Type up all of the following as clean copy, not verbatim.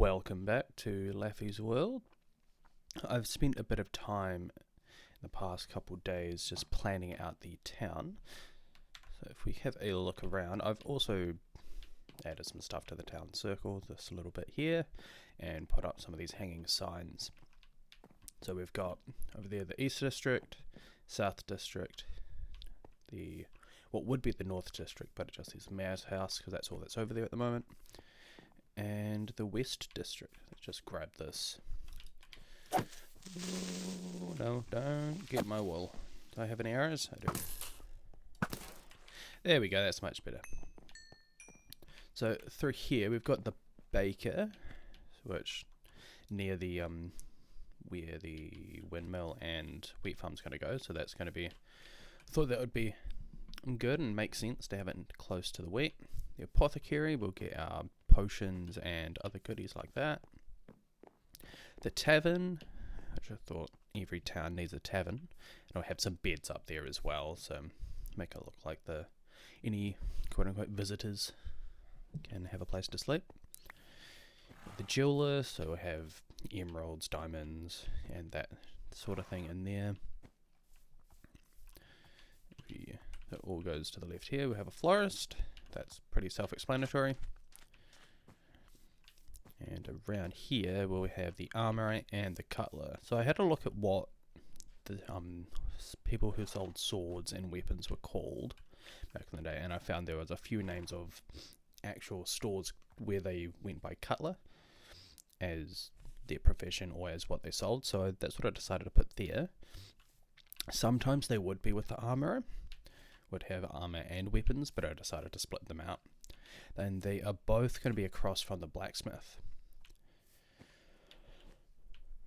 Welcome back to Laffie's World. I've spent a bit of time in the past couple days just planning out the town. So if we have a look around, I've also added some stuff to the town circle, just a little bit here, and put up some of these hanging signs. So we've got over there the East District, South District, the what would be the North District, but it just says Mayor's House because that's all that's over there at the moment. And the West District. Let's just grab this. Ooh, no, don't get my wool. Do I have any arrows? I do. There we go, that's much better. So through here we've got the baker, which near the where the windmill and wheat farm's going to go. So that's going to be, thought that would be good and make sense to have it close to the wheat. The apothecary, we'll get our potions and other goodies like that. The tavern, which I thought every town needs a tavern, and I'll have some beds up there as well, so make it look like any quote-unquote visitors can have a place to sleep. The jeweler, so we'll have emeralds, diamonds, and that sort of thing in there. That all goes to the left here. We have a florist. That's pretty self-explanatory. And around here we'll have the armorer and the cutler. So I had a look at what the people who sold swords and weapons were called back in the day, and I found there was a few names of actual stores where they went by cutler as their profession or as what they sold. So that's what I decided to put there. Sometimes they would be with the armorer, would have armor and weapons, but I decided to split them out. And they are both going to be across from the blacksmith.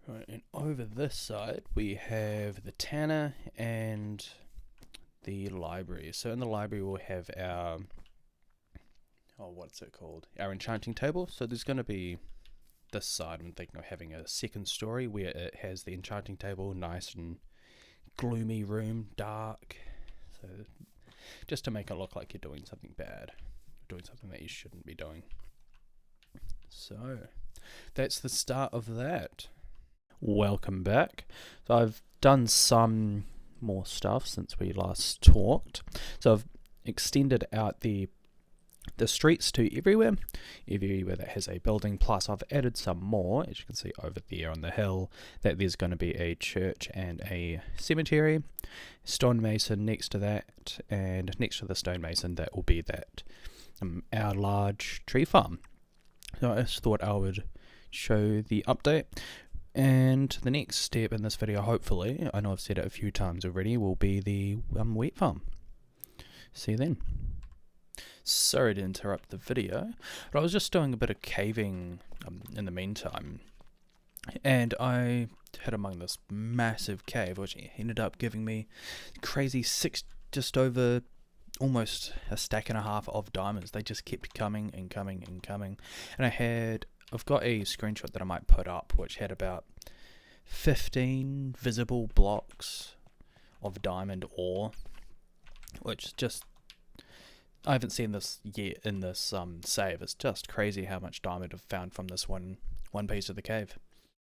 Right, and over this side we have the tanner and the library. So in the library we'll have our our enchanting table. So there's going to be this side, I'm thinking of having a second story where it has the enchanting table, nice and gloomy room, dark. So just to make it look like you're doing something bad, doing something that you shouldn't be doing. So that's the start of that. Welcome back. So I've done some more stuff since we last talked. So I've extended out the streets to everywhere that has a building, plus I've added some more, as you can see over there on the hill, that there's going to be a church and a cemetery, stonemason next to that, and next to the stonemason that will be that our large tree farm. So I just thought I would show the update, and the next step in this video, hopefully, I know I've said it a few times already, will be the wheat farm. See you then. Sorry to interrupt the video, but I was just doing a bit of caving in the meantime, and I hit among this massive cave, which ended up giving me crazy just over almost a stack and a half of diamonds. They just kept coming and coming and coming, and I've got a screenshot that I might put up, which had about 15 visible blocks of diamond ore, which just, I haven't seen this yet in this save. It's just crazy how much diamond I've found from this one piece of the cave.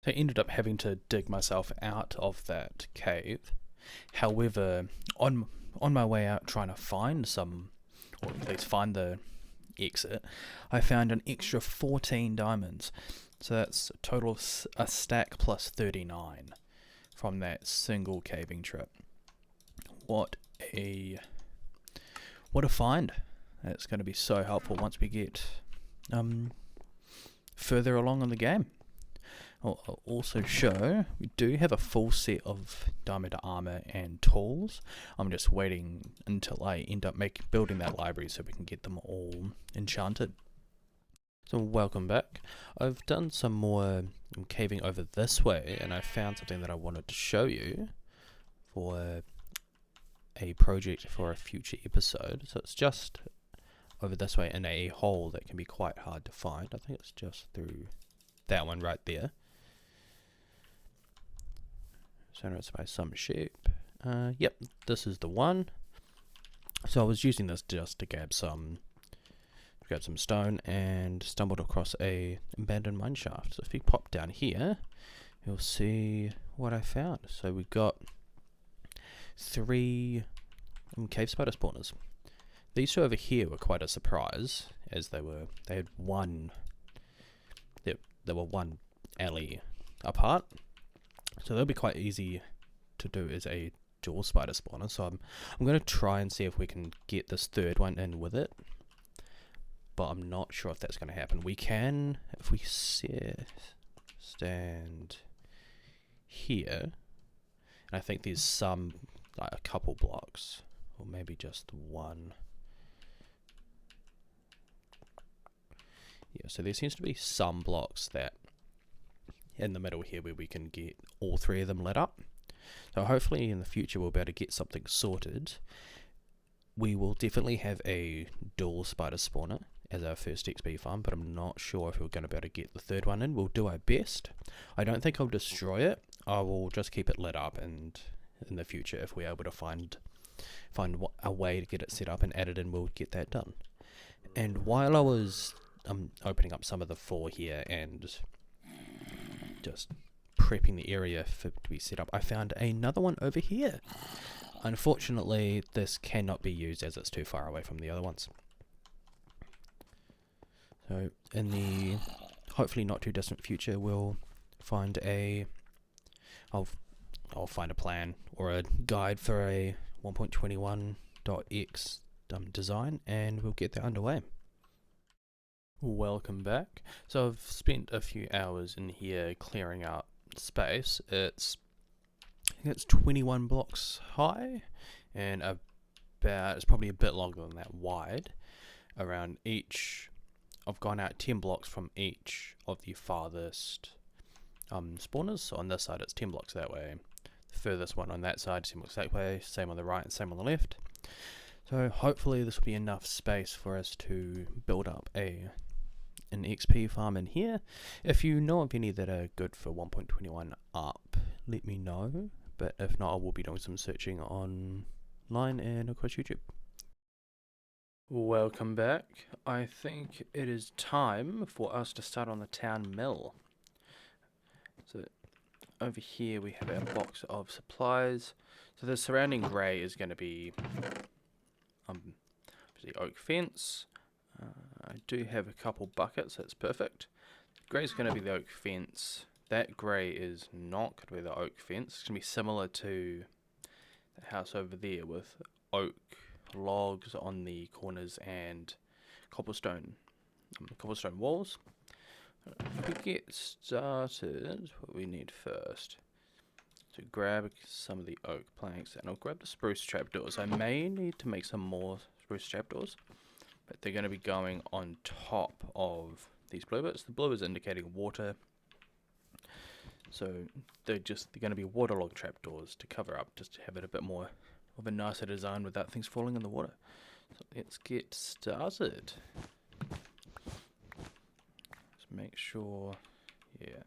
So I ended up having to dig myself out of that cave. However, on my way out trying to find some, or at least find the exit, I found an extra 14 diamonds. So that's a total a stack plus 39 from that single caving trip. What a find. It's going to be so helpful once we get further along in the game. I'll also show we do have a full set of diamond armor and tools. I'm just waiting until I end up building that library so we can get them all enchanted. So welcome back. I've done some more caving over this way, and I found something that I wanted to show you for a project for a future episode. So it's just over this way in a hole that can be quite hard to find. I think it's just through that one right there. So it's by some shape. Yep, this is the one. So I was using this just to grab some Grabbed some stone and stumbled across a abandoned mine shaft. So if you pop down here, you'll see what I found. So we've got 3 cave spider spawners. These 2 over here were quite a surprise, as they had one. They were one alley apart, so they'll be quite easy to do as a dual spider spawner. So I'm going to try and see if we can get this 3rd one in with it, but I'm not sure if that's going to happen. We can if we stand here, and I think there's some, like a couple blocks, or maybe just one. Yeah, so there seems to be some blocks that in the middle here where we can get all 3 of them lit up. So hopefully in the future we'll be able to get something sorted. We will definitely have a dual spider spawner as our first XP farm, but I'm not sure if we're going to be able to get the 3rd one in. We'll do our best. I don't think I'll destroy it. I will just keep it lit up, and in the future if we're able to find a way to get it set up and add it in, we'll get that done. And while I was opening up some of the floor here and just prepping the area to be set up, I found another one over here. Unfortunately, this cannot be used as it's too far away from the other ones. So in the hopefully not too distant future, we'll find I'll find a plan or a guide for a 1.21.x design, and we'll get that underway. Welcome back. So I've spent a few hours in here clearing out space. I think it's 21 blocks high, and it's probably a bit longer than that wide. Around each, I've gone out 10 blocks from each of the farthest spawners. So on this side it's 10 blocks that way, the furthest one on that side 10 blocks that way, same on the right and same on the left. So hopefully this will be enough space for us to build up an XP farm in here. If you know of any that are good for 1.21 up, let me know, but if not, I will be doing some searching online and across YouTube. Welcome back. I think it is time for us to start on the town mill. So over here we have our box of supplies. So the surrounding grey is going to be the oak fence. I do have a couple buckets, that's perfect. Grey is going to be the oak fence. That grey is not going to be the oak fence. It's going to be similar to the house over there with oak logs on the corners and cobblestone walls. If we get started, what we need first to grab some of the oak planks, and I'll grab the spruce trapdoors. I may need to make some more spruce trapdoors, but they're going to be going on top of these blue bits. The blue is indicating water, so they're going to be waterlogged trapdoors to cover up, just to have it a bit more of a nicer design without things falling in the water. So let's get started. Let's make sure, yeah,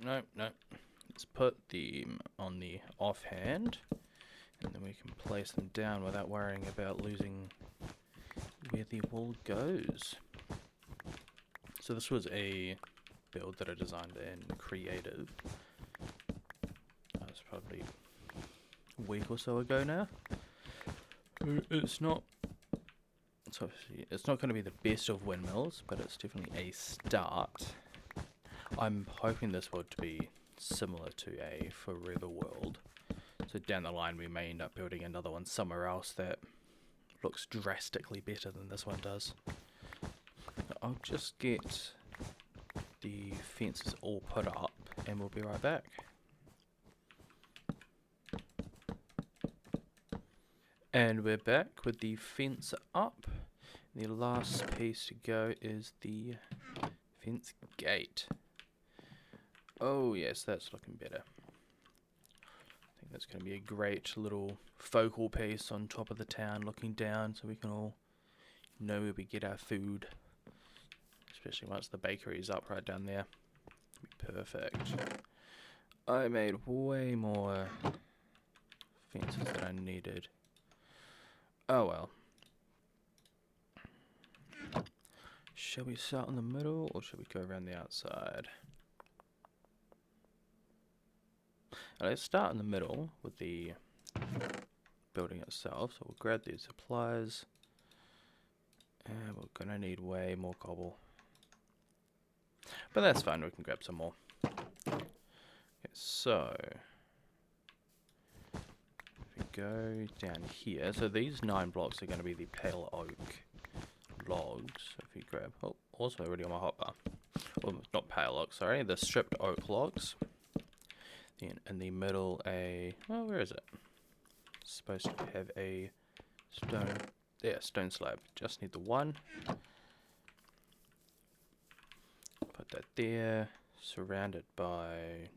no, let's put them on the offhand, and then we can place them down without worrying about losing where the wool goes. So this was a build that I designed in Creative. It's probably a week or so ago now. It's not going to be the best of windmills, but it's definitely a start. I'm hoping this world to be similar to a Forever world. So down the line we may end up building another one somewhere else that looks drastically better than this one does. I'll just get the fences all put up and we'll be right back. And we're back with the fence up. The last piece to go is the fence gate. Oh yes, that's looking better. I think that's going to be a great little focal piece on top of the town looking down, so we can all know where we get our food. Especially once the bakery is up right down there. It'll be perfect. I made way more fences than I needed. Oh well. Shall we start in the middle or should we go around the outside? Let's start in the middle with the building itself. So we'll grab these supplies. And we're gonna need way more cobble. But that's fine, we can grab some more. Okay, so if we go down here, so these 9 blocks are going to be the pale oak logs. So if you grab, oh, also already on my hotbar. Well, not pale oak, sorry, the stripped oak logs. Then in the middle, oh, where is it? It's supposed to have a stone, yeah, stone slab. Just need the one. Put that there, surrounded by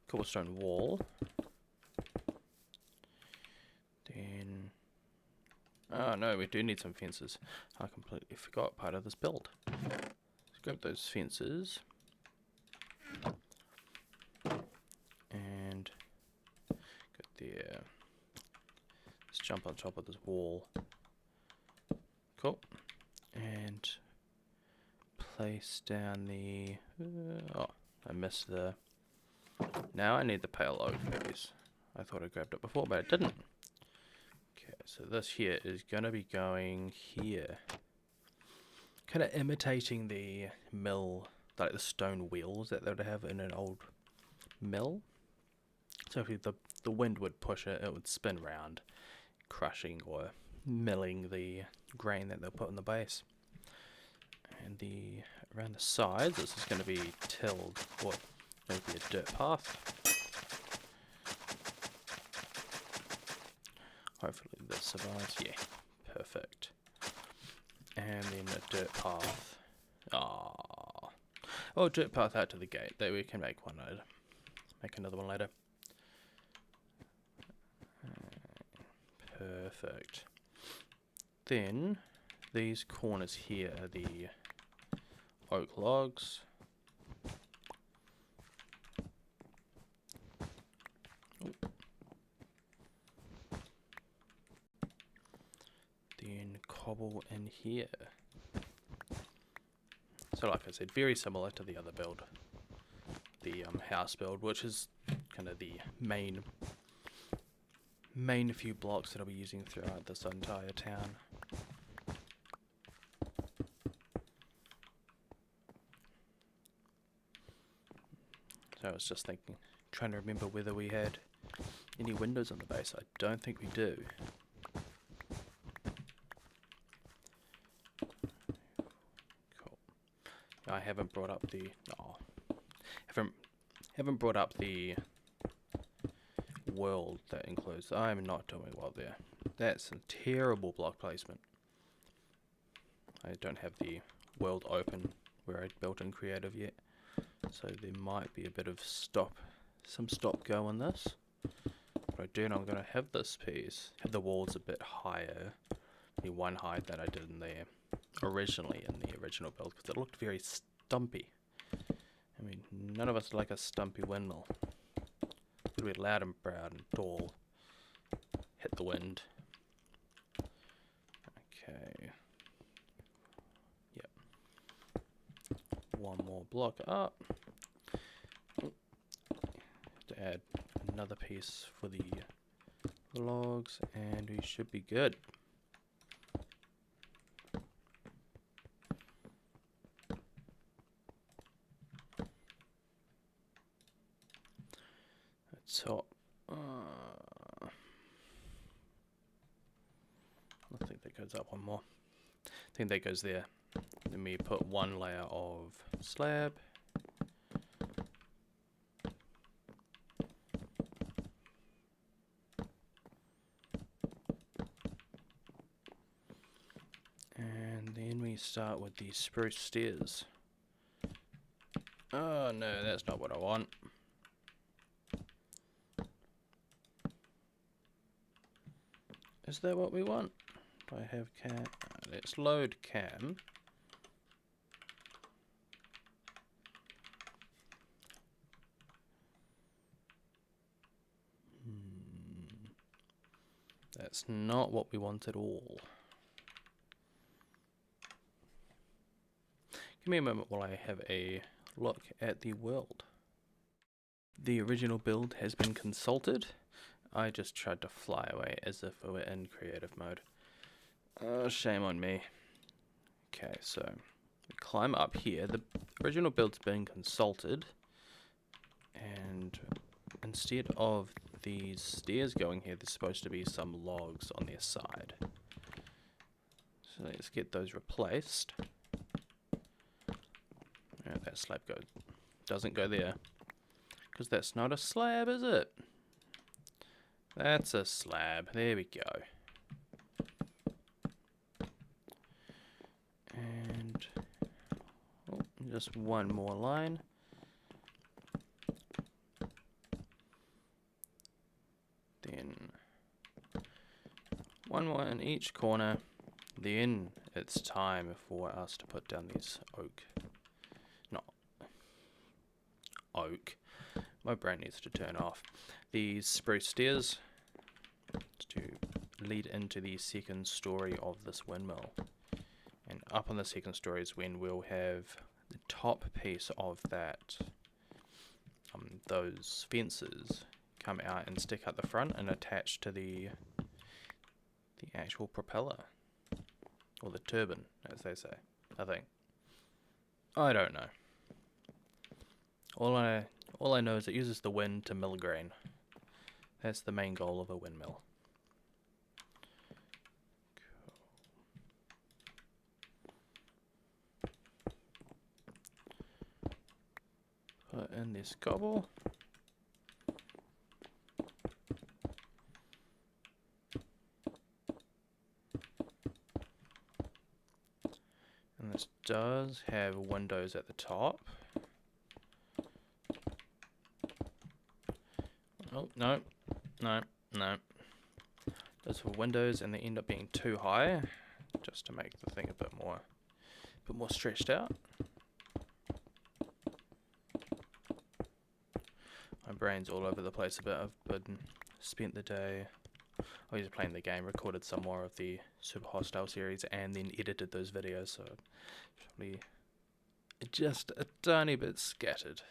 cobblestone wall. Then, oh no, we do need some fences. I completely forgot part of this build. Let's grab those fences. And go there. Let's jump on top of this wall. Cool. And place down the... oh, I missed the... Now I need the pale oak piece. I thought I grabbed it before, but I didn't. Okay, so this here is going to be going here. Kind of imitating the mill, like the stone wheels that they would have in an old mill. So if the wind would push it, it would spin round, crushing or milling the grain that they'll put in the base. And around the sides, this is going to be tilled, or maybe a dirt path. Hopefully this survives. Yeah, perfect. And then a dirt path. Oh, dirt path out to the gate. That we can make one later. Make another one later. Perfect. Then these corners here are the oak logs. Then cobble in here. So like I said, very similar to the other build. The house build, which is kind of the main few blocks that I'll be using throughout this entire town. So I was just thinking, trying to remember whether we had any windows on the base. I don't think we do. Cool. I haven't brought up the haven't brought up the world that includes. I'm not doing well there. That's a terrible block placement. I don't have the world open where I built in creative yet. So there might be a bit of some stop go on this. But I do know I'm going to have this piece, have the walls a bit higher, the one height that I did in there originally in the original build, because it looked very stumpy. I mean, none of us like a stumpy windmill. It's going to be loud and proud and tall. Hit the wind. Okay. Yep. One more block up. To add another piece for the logs, and we should be good. So, I think that goes up one more. I think that goes there. Let me put one layer of slab. And then we start with the spruce stairs. Oh no, that's not what I want. Is that what we want? Do I have cam? Let's load cam. That's not what we want at all. Give me a moment while I have a look at the world. The original build has been consulted. I just tried to fly away as if we were in creative mode. Oh, shame on me. Okay, so we climb up here. The original build's been consulted, and instead of these stairs going here, there's supposed to be some logs on their side. So let's get those replaced. Yeah, that slab doesn't go there, because that's not a slab, is it? That's a slab. There we go. And just one more line. Then one more in each corner. Then it's time for us to put down these oak. My brain needs to turn off. These spruce stairs to lead into the second story of this windmill. And up on the second story is when we'll have the top piece of that, those fences come out and stick out the front and attach to the actual propeller. Or the turbine, as they say, I think. I don't know. All I know is it uses the wind to mill grain. That's the main goal of a windmill. Put in this cobble. And this does have windows at the top. Oh, no. Those are windows and they end up being too high, just to make the thing a bit more stretched out. My brain's all over the place a bit. I've spent the day, I was playing the game, recorded some more of the Super Hostile series, and then edited those videos, so probably just a tiny bit scattered.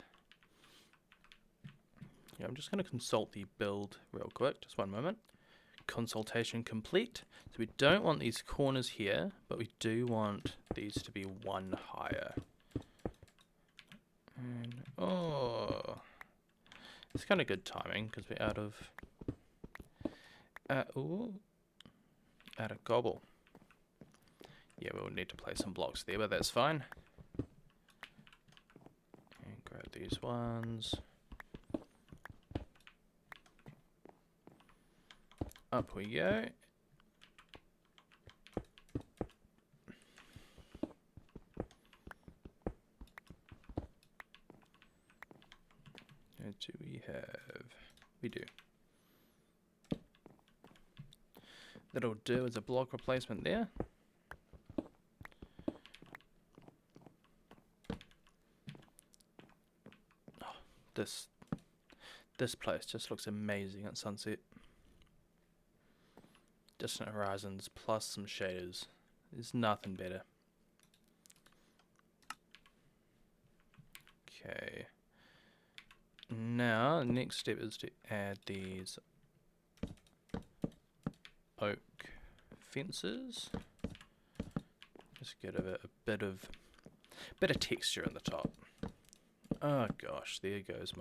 Yeah, I'm just going to consult the build real quick, just one moment. Consultation complete. So we don't want these corners here, but we do want these to be one higher. And, oh, it's kind of good timing because we're out of cobble. Yeah, we'll need to place some blocks there, but that's fine. And grab these ones. Up we go. What do we have? We do. That'll do as a block replacement there. Oh, this place just looks amazing at sunset. Distant horizons plus some shaders. There's nothing better. Okay. Now, the next step is to add these oak fences. Just get a bit of texture in the top. Oh gosh, there goes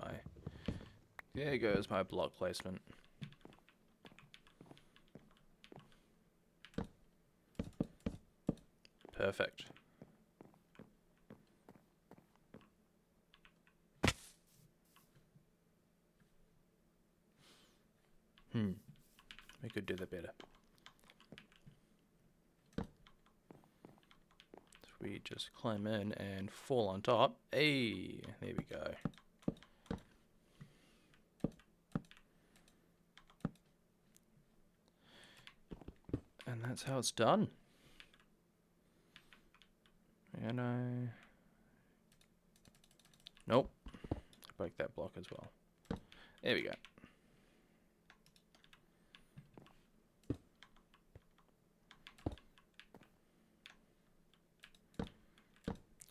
my block placement. Perfect. We could do that better. So we just climb in and fall on top. Hey, there we go. And that's how it's done. And nope. Break that block as well. There we go.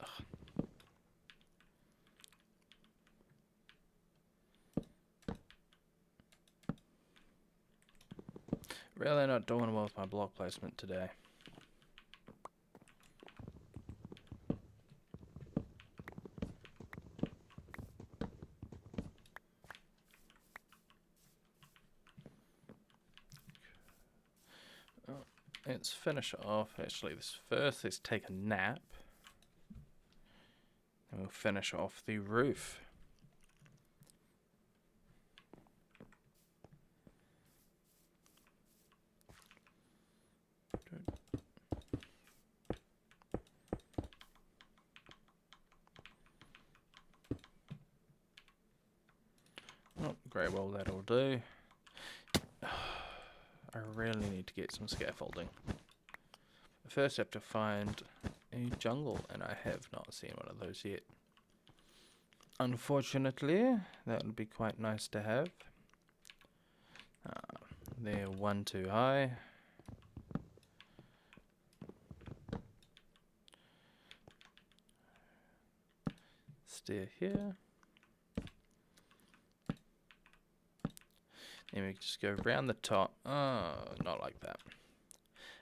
Ugh, Really not doing well with my block placement today. Let's finish off. Actually, let's take a nap. And we'll finish off the roof. Oh, great, well that'll do. I really need to get some scaffolding. First I have to find a jungle, and I have not seen one of those yet. Unfortunately, that would be quite nice to have. They're one too high. Stair here. Then we just go around the top. Oh, not like that.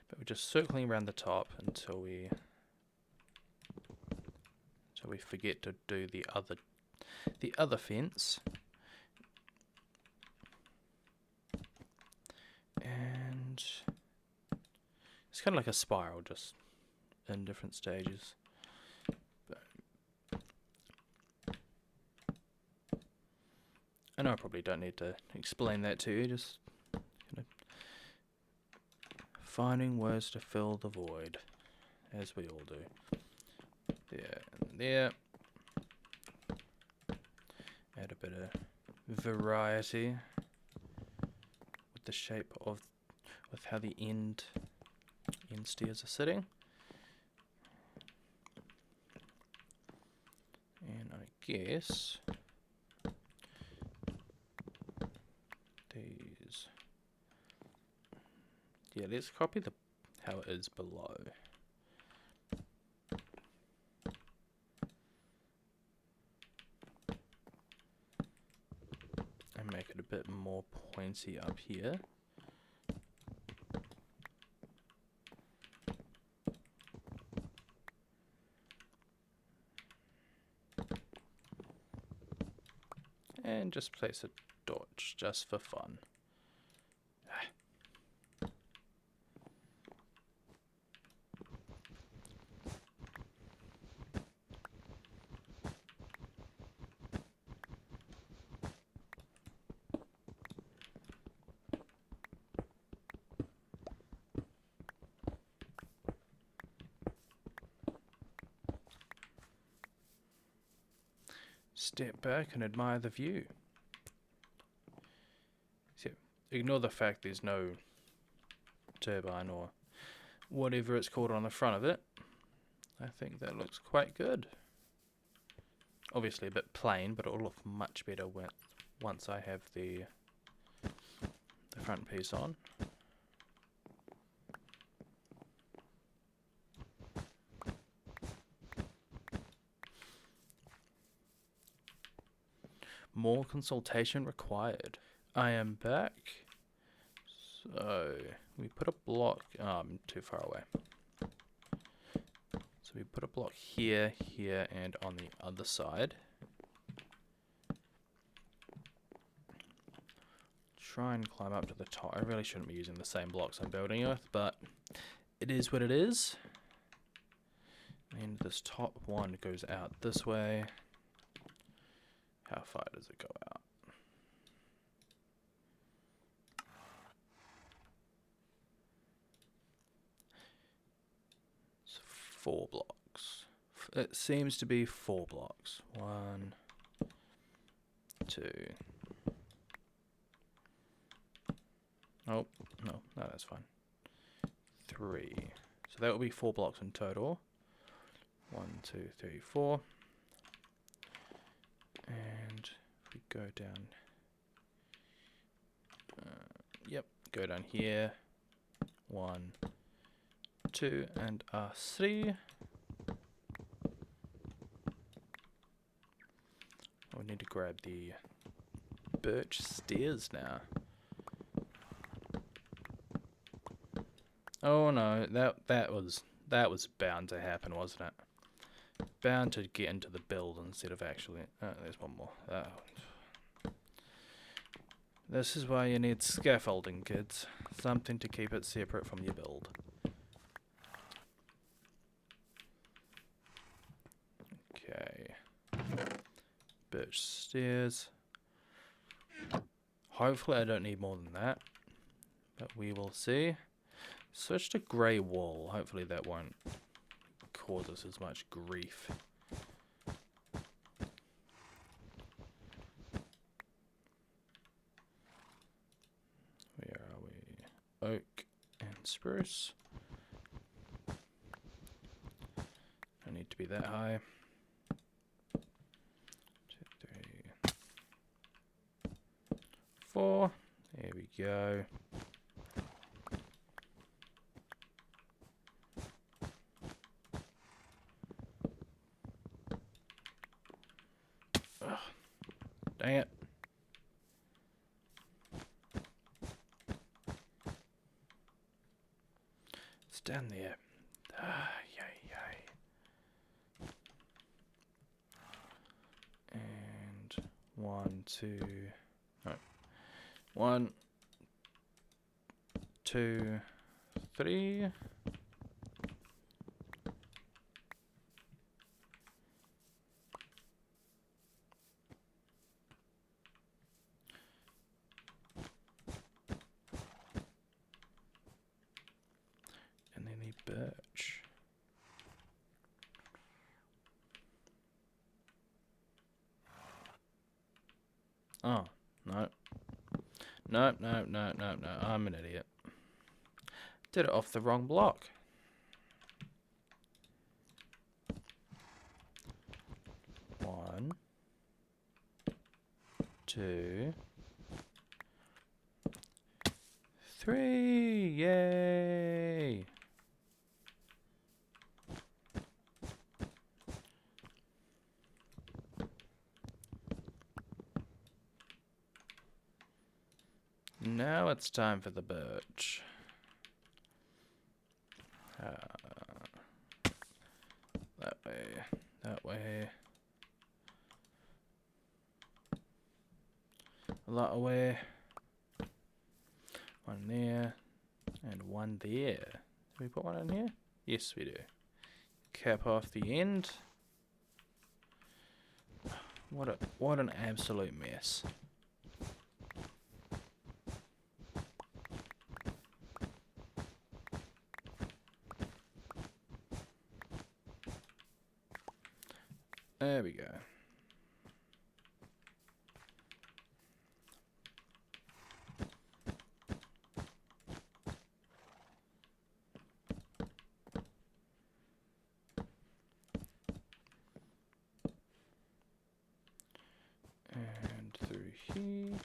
But we're just circling around the top until we forget to do the other fence. And it's kind of like a spiral, just in different stages. I know I probably don't need to explain that to you, just finding ways to fill the void, as we all do. There and there. Add a bit of variety with the shape of, with how the end stairs are sitting. And I guess these, yeah, let's copy how it is below. And make it a bit more pointy up here. And just place a torch just for fun. Step back and admire the view. So, ignore the fact there's no turbine or whatever it's called on the front of it. I think that looks quite good. Obviously a bit plain, but it'll look much better once I have the front piece on. More consultation required. I am back. So we put a block. Oh, I'm too far away. So we put a block here, here, and on the other side. Try and climb up to the top. I really shouldn't be using the same blocks I'm building with, but it is what it is. And this top one goes out this way. How far does it go out? It's 4 blocks. It seems to be 4 blocks. 1, 2. Oh, no, that's fine. 3. So that will be 4 blocks in total. 1, 2, 3, 4. And we go down, yep, go down here, 1, 2, and 3. We need to grab the birch stairs now. Oh no, that was bound to happen, wasn't it? Bound to get into the build instead of actually. Oh, there's one more. Oh. This is why you need scaffolding, kids. Something to keep it separate from your build. Okay. Birch stairs. Hopefully I don't need more than that. But we will see. Switch to grey wool. Hopefully that won't cause us as much grief. Where are we? Oak and spruce. Don't need to be that high. 2, 3, 4. There we go. Ugh. Dang it. It's down there. Ah, yay, yay. And 1, 2. No. 1, 2, 3. And then the birch. Oh, no. No, no, no, no, no. I'm an idiot. Did it off the wrong block. One, 2, 3. Yay! Now it's time for the birch. That way, that way. A lot away. One there, and one there. Do we put one in here? Yes, we do. Cap off the end. What an absolute mess. There we go. And through here.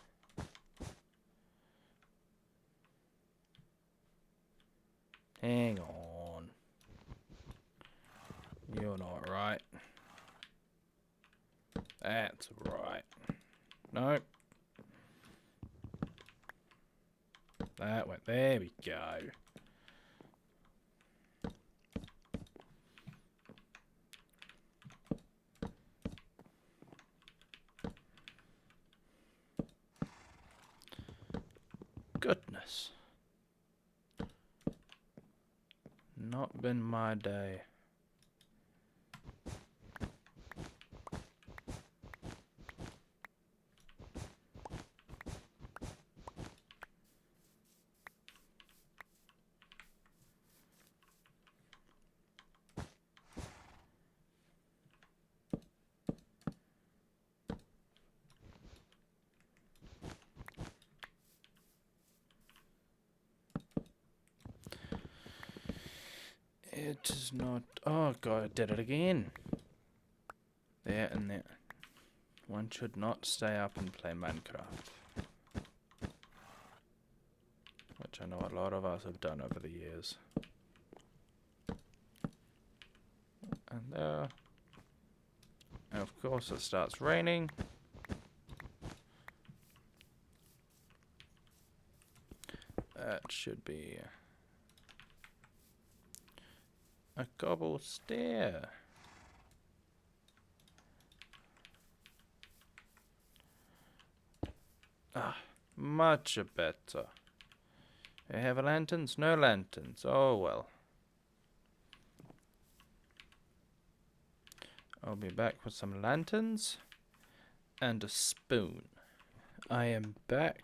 Hang on. You're not right. That's right. Nope. That went. There we go. Goodness. Not been my day. It is not. Oh god, I did it again. There and there. One should not stay up and play Minecraft. Which I know a lot of us have done over the years. And there. And of course it starts raining. That should be A cobble stair. Ah, much better. You have lanterns? No lanterns. Oh well. I'll be back with some lanterns and a spoon. I am back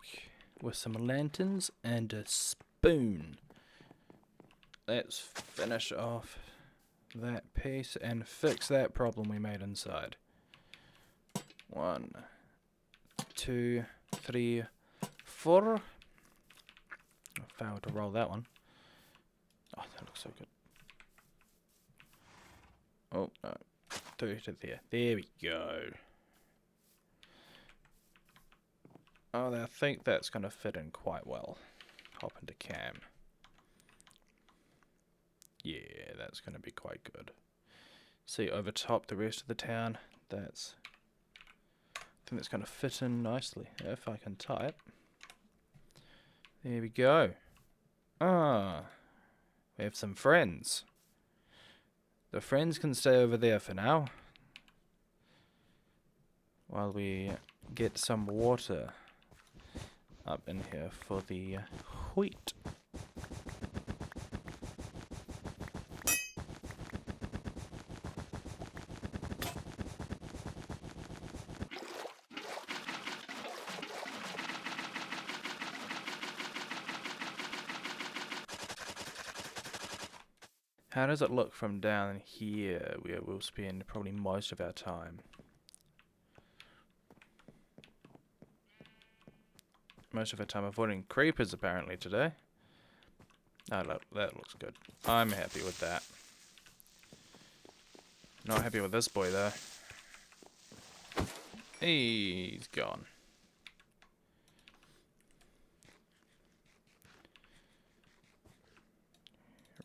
with some lanterns and a spoon. Let's finish off that piece and fix that problem we made inside. 1, 2, 3, 4. I failed to roll that one. Oh, that looks so good. Oh, no. 3 to there. There we go. Oh, I think that's going to fit in quite well. Hop into cam. Yeah, that's going to be quite good. See, over top the rest of the town, I think that's going to fit in nicely, if I can type. There we go. Ah, we have some friends. The friends can stay over there for now, while we get some water up in here for the wheat. How does it look from down here, where we'll spend probably most of our time? Most of our time avoiding creepers, apparently, today. Oh, look, that looks good. I'm happy with that. Not happy with this boy, though. He's gone.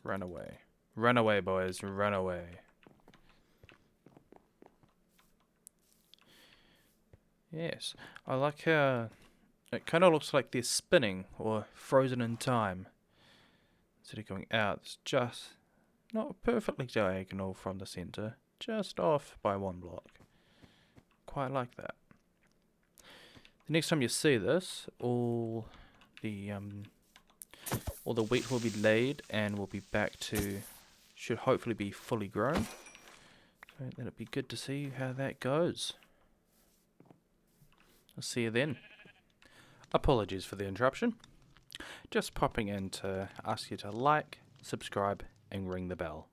Run away. Run away, boys. Run away. Yes. I like how it kind of looks like they're spinning or frozen in time. Instead of going out, it's just not perfectly diagonal from the center. Just off by 1 block. Quite like that. The next time you see this, all the wheat will be laid and we'll be back to, should hopefully be fully grown. So that'll be good to see how that goes. I'll see you then. Apologies for the interruption. Just popping in to ask you to like, subscribe and ring the bell.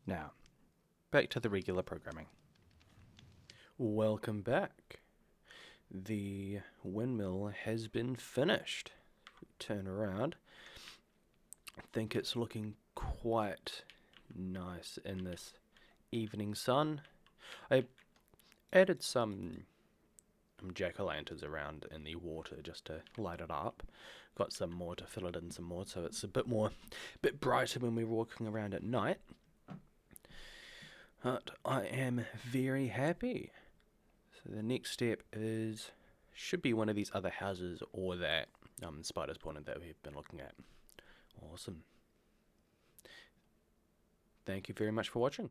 Now, back to the regular programming. Welcome back. The windmill has been finished. Turn around. I think it's looking quite nice in this evening sun. I added some jack-o'-lanterns around in the water just to light it up. Got some more to fill it in some more, so it's a bit brighter when we're walking around at night. But I am very happy. So the next step should be one of these other houses or that spider spawner that we've been looking at. Awesome. Thank you very much for watching.